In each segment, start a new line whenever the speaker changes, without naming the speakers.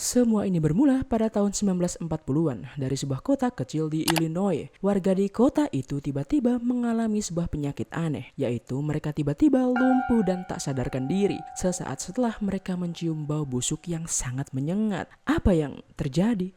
Semua ini bermula pada tahun 1940-an dari sebuah kota kecil di Illinois. Warga di kota itu tiba-tiba mengalami sebuah penyakit aneh, yaitu mereka tiba-tiba lumpuh dan tak sadarkan diri sesaat setelah mereka mencium bau busuk yang sangat menyengat. Apa yang terjadi?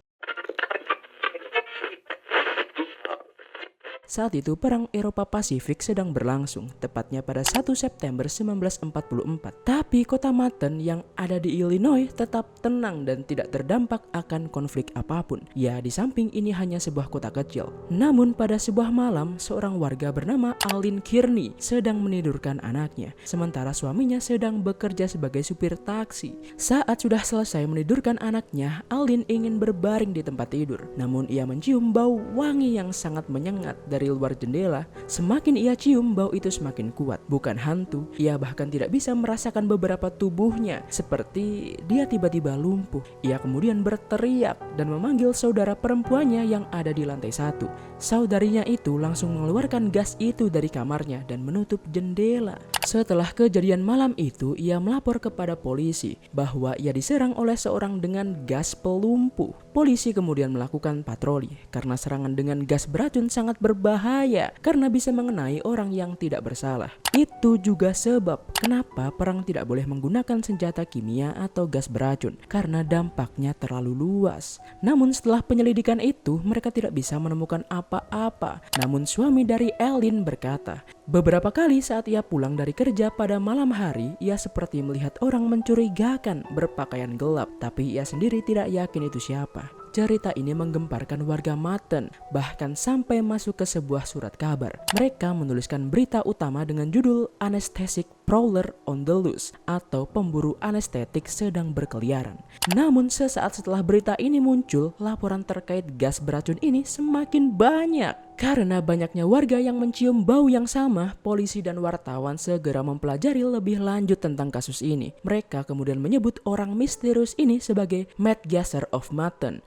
Saat itu perang Eropa Pasifik sedang berlangsung, tepatnya pada 1 September 1944. Tapi kota Manhattan yang ada di Illinois tetap tenang dan tidak terdampak akan konflik apapun. Ya, di samping ini hanya sebuah kota kecil. Namun pada sebuah malam, seorang warga bernama Alin Kearney sedang menidurkan anaknya, sementara suaminya sedang bekerja sebagai supir taksi. Saat sudah selesai menidurkan anaknya, Alin ingin berbaring di tempat tidur. Namun ia mencium bau wangi yang sangat menyengat dari luar jendela. Semakin ia cium, bau itu semakin kuat. Bukan hantu, ia bahkan tidak bisa merasakan beberapa tubuhnya, seperti dia tiba-tiba lumpuh. Ia kemudian berteriak dan memanggil saudara perempuannya yang ada di lantai 1. Saudarinya itu langsung mengeluarkan gas itu dari kamarnya dan menutup jendela. Setelah kejadian malam itu, ia melapor kepada polisi bahwa ia diserang oleh seorang dengan gas pelumpuh. Polisi kemudian melakukan patroli karena serangan dengan gas beracun sangat berbahaya karena bisa mengenai orang yang tidak bersalah. Itu juga sebab kenapa perang tidak boleh menggunakan senjata kimia atau gas beracun, karena dampaknya terlalu luas. Namun setelah penyelidikan itu, mereka tidak bisa menemukan apa-apa. Namun suami dari Alin berkata, beberapa kali saat ia pulang dari kerja pada malam hari, ia seperti melihat orang mencurigakan berpakaian gelap, tapi ia sendiri tidak yakin itu siapa. Cerita ini menggemparkan warga Manhattan, bahkan sampai masuk ke sebuah surat kabar. Mereka menuliskan berita utama dengan judul Anesthetic Prowler on the Loose, atau pemburu anestetik sedang berkeliaran. Namun sesaat setelah berita ini muncul, laporan terkait gas beracun ini semakin banyak. Karena banyaknya warga yang mencium bau yang sama, polisi dan wartawan segera mempelajari lebih lanjut tentang kasus ini. Mereka kemudian menyebut orang misterius ini sebagai Matt Gasser of Manhattan.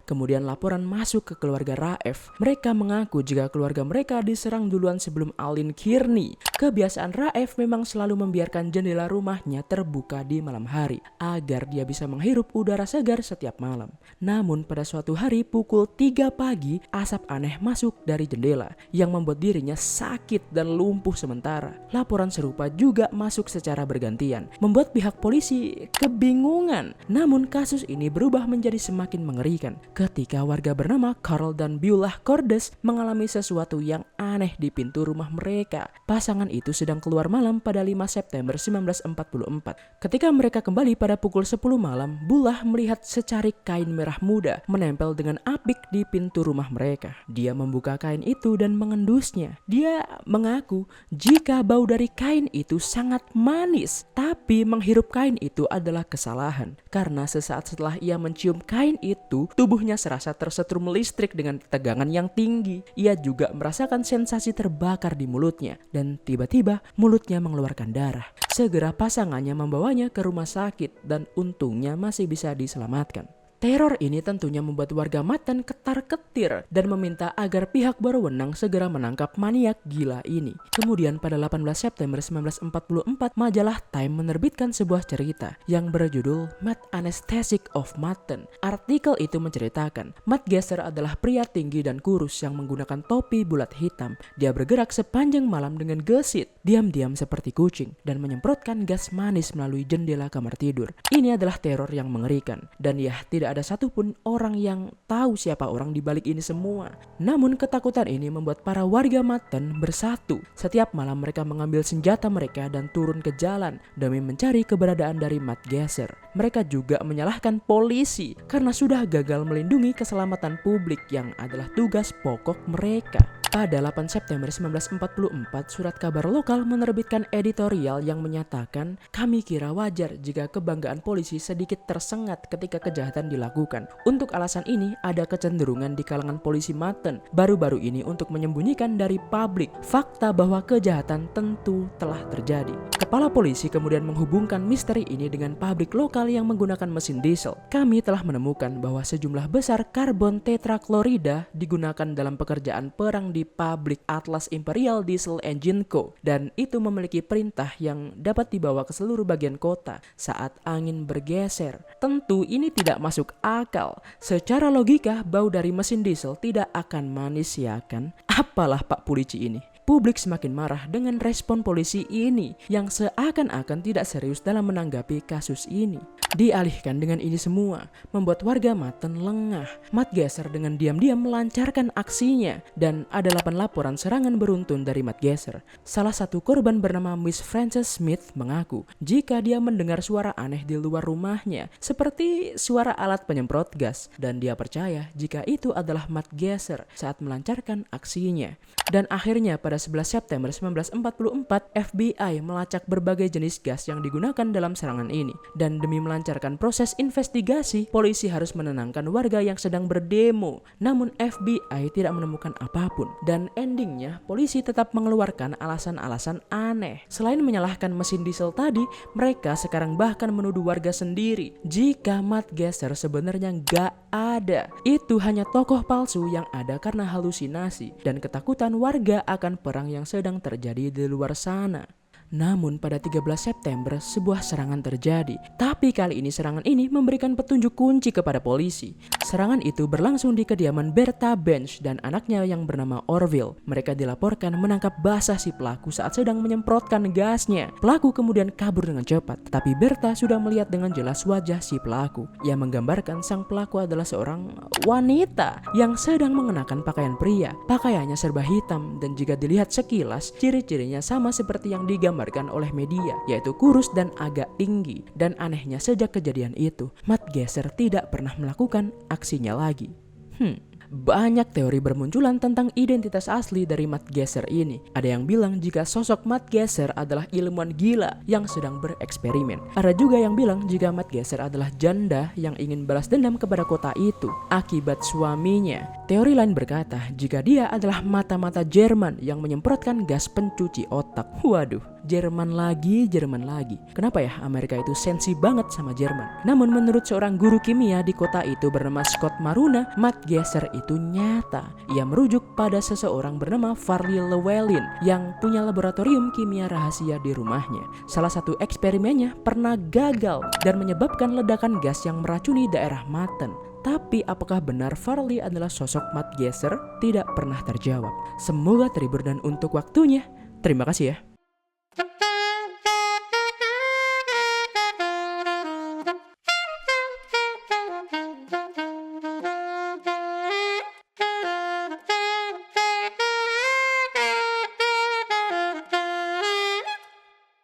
Kemudian laporan masuk ke keluarga Raef. Mereka mengaku jika keluarga mereka diserang duluan sebelum Alin Kearney. Kebiasaan Raef memang selalu membiarkan jendela rumahnya terbuka di malam hari agar dia bisa menghirup udara segar setiap malam. Namun pada suatu hari pukul 3 pagi, asap aneh masuk dari jendela yang membuat dirinya sakit dan lumpuh sementara. Laporan serupa juga masuk secara bergantian, membuat pihak polisi kebingungan. Namun kasus ini berubah menjadi semakin mengerikan ketika warga bernama Carl dan Beulah Cordes mengalami sesuatu yang aneh di pintu rumah mereka. Pasangan itu sedang keluar malam pada 5 September 1944. Ketika mereka kembali pada pukul 10 malam, Beulah melihat secarik kain merah muda menempel dengan apik di pintu rumah mereka. Dia membuka kain itu dan mengendusnya. Dia mengaku jika bau dari kain itu sangat manis, tapi menghirup kain itu adalah kesalahan. Karena sesaat setelah ia mencium kain itu, tubuhnya serasa tersetrum listrik dengan tegangan yang tinggi. Ia juga merasakan sensasi terbakar di mulutnya dan tiba-tiba mulutnya mengeluarkan darah. Segera pasangannya membawanya ke rumah sakit dan untungnya masih bisa diselamatkan. Teror ini tentunya membuat warga Manhattan ketar-ketir dan meminta agar pihak berwenang segera menangkap maniak gila ini. Kemudian pada 18 September 1944, majalah Time menerbitkan sebuah cerita yang berjudul Matt Anesthetic of Manhattan. Artikel itu menceritakan Matt Gasser adalah pria tinggi dan kurus yang menggunakan topi bulat hitam. Dia bergerak sepanjang malam dengan gesit, diam-diam seperti kucing, dan menyemprotkan gas manis melalui jendela kamar tidur. Ini adalah teror yang mengerikan, dan ya, tidak ada satupun orang yang tahu siapa orang di balik ini semua. Namun ketakutan ini membuat para warga Manhattan bersatu. Setiap malam mereka mengambil senjata mereka dan turun ke jalan demi mencari keberadaan dari Matt Gasser. Mereka juga menyalahkan polisi karena sudah gagal melindungi keselamatan publik yang adalah tugas pokok mereka. Pada 8 September 1944, surat kabar lokal menerbitkan editorial yang menyatakan, "Kami kira wajar jika kebanggaan polisi sedikit tersengat ketika kejahatan dilakukan. Untuk alasan ini, ada kecenderungan di kalangan polisi Manhattan baru-baru ini untuk menyembunyikan dari publik fakta bahwa kejahatan tentu telah terjadi." Kepala polisi kemudian menghubungkan misteri ini dengan pabrik lokal yang menggunakan mesin diesel. "Kami telah menemukan bahwa sejumlah besar karbon tetraklorida digunakan dalam pekerjaan perang di seperti pabrik Atlas Imperial Diesel Engine Co. Dan itu memiliki perintah yang dapat dibawa ke seluruh bagian kota saat angin bergeser. Tentu ini tidak masuk akal. Secara logika, bau dari mesin diesel tidak akan manis, ya kan? Apalah Pak Polisi ini. Publik semakin marah dengan respon polisi ini yang seakan-akan tidak serius dalam menanggapi kasus ini. Dialihkan dengan ini semua, membuat warga Maten lengah. Matt Gesser dengan diam-diam melancarkan aksinya dan ada 8 laporan serangan beruntun dari Matt Gesser. Salah satu korban bernama Miss Frances Smith mengaku jika dia mendengar suara aneh di luar rumahnya seperti suara alat penyemprot gas dan dia percaya jika itu adalah Matt Gesser saat melancarkan aksinya. Dan akhirnya pada 11 September 1944, FBI melacak berbagai jenis gas yang digunakan dalam serangan ini. Dan demi melancarkan proses investigasi, polisi harus menenangkan warga yang sedang berdemo. Namun FBI tidak menemukan apapun. Dan endingnya, polisi tetap mengeluarkan alasan-alasan aneh. Selain menyalahkan mesin diesel tadi, mereka sekarang bahkan menuduh warga sendiri jika Matt Gesser sebenarnya nggak ada. Itu hanya tokoh palsu yang ada karena halusinasi dan ketakutan warga akan perang yang sedang terjadi di luar sana. Namun pada 13 September sebuah serangan terjadi. Tapi kali ini serangan ini memberikan petunjuk kunci kepada polisi. Serangan itu berlangsung di kediaman Bertha Bench dan anaknya yang bernama Orville. Mereka dilaporkan menangkap basah si pelaku saat sedang menyemprotkan gasnya. Pelaku kemudian kabur dengan cepat. Tapi Bertha sudah melihat dengan jelas wajah si pelaku. Ia menggambarkan sang pelaku adalah seorang wanita yang sedang mengenakan pakaian pria. Pakaiannya serba hitam dan jika dilihat sekilas, ciri-cirinya sama seperti yang digambarkan oleh media, yaitu kurus dan agak tinggi. Dan anehnya sejak kejadian itu, Matt Gesser tidak pernah melakukan aksinya lagi. Banyak teori bermunculan tentang identitas asli dari Matt Gesser ini. Ada yang bilang jika sosok Matt Gesser adalah ilmuwan gila yang sedang bereksperimen. Ada juga yang bilang jika Matt Gesser adalah janda yang ingin balas dendam kepada kota itu akibat suaminya. Teori lain berkata jika dia adalah mata-mata Jerman yang menyemprotkan gas pencuci otak. Waduh, Jerman lagi. Kenapa ya Amerika itu sensi banget sama Jerman? Namun menurut seorang guru kimia di kota itu bernama Scott Maruna, Matt Gesser itu nyata. Ia merujuk pada seseorang bernama Farley Llewellyn yang punya laboratorium kimia rahasia di rumahnya. Salah satu eksperimennya pernah gagal dan menyebabkan ledakan gas yang meracuni daerah Maten. Tapi apakah benar Farley adalah sosok Matt Gesser? Tidak pernah terjawab. Semoga terhibur dan untuk waktunya. Terima kasih ya.